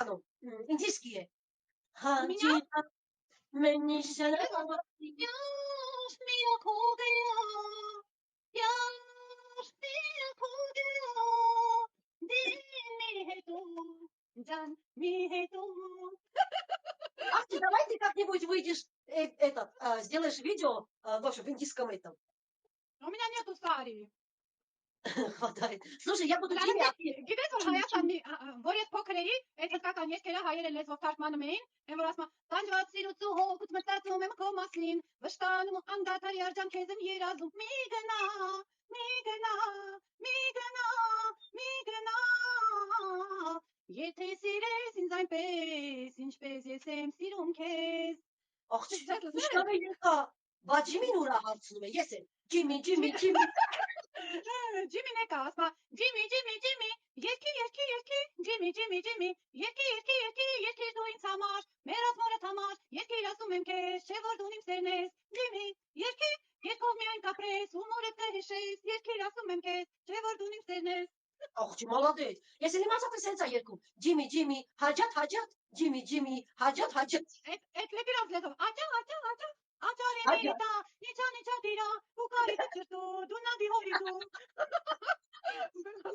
ну, индийские. У меня? Ахти, давай ты как-нибудь выйдешь, сделаешь видео, в общем, в индийском этом. У меня нету сари. Хватает. Слушай, я буду Джимми, а ты... Գիտես որ Հայաստանի որ ես փոքր էի, այդ հսկական երկերը հայերը լեզվով թարգմանում էին, են որ ասում տանջված սիրուցու հոգուց մտածում եմ քո մասին, վշտանում ու անդադար երջանք քեզ եմ երազում, մի գնա, մի գնա, մի գնա, մի գնա, եթե սիրես ինձ այնպես, ինչպես ես եմ սիրում քեզ։ Աղջիկ, իշտավը եկա, բա Ջիմին ուրա հարցնում է, ես եմ, Ջիմի, Ջիմի, Ջիմի։ Ջիմին եկա, ասում Ջիմի, Ջիմի, Ջիմի, երկի, երկի, երկի, Ջիմի, Ջիմի, Ջիմի, երկի, երկի, երկի, երկիր դու ինձ համար, մեր ասմորդ համար, երկիր ասում եմ քեզ, չէ որ դու իմ սերն ես, Ջիմի, երկի, երկով միայն կապրես, ու մորդ կհիշես, երկիր ասում եմ քեզ, չէ որ դու իմ սերն ես։ Աղջի, մալադեց, ես էլ իմացա, թե սենց է երկում, Ջիմի, Ջիմի, հաջատ, հաջատ, Ջիմի, Ջիմի, հաջատ, հաջատ։ Այդ լեգիրով լեզով, աճա, աճա, աճա, աճարի մերիտա, նիչա, նիչա դիրա, ու կարի դիչրտու, դու նադի հորիդու։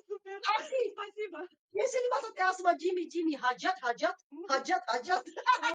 Super, Ахти, спасибо. ես էլ իմացա, թե ասում է Ջիմի, Ջիմի, հաջատ, հաջատ, հաջատ, հաջատ։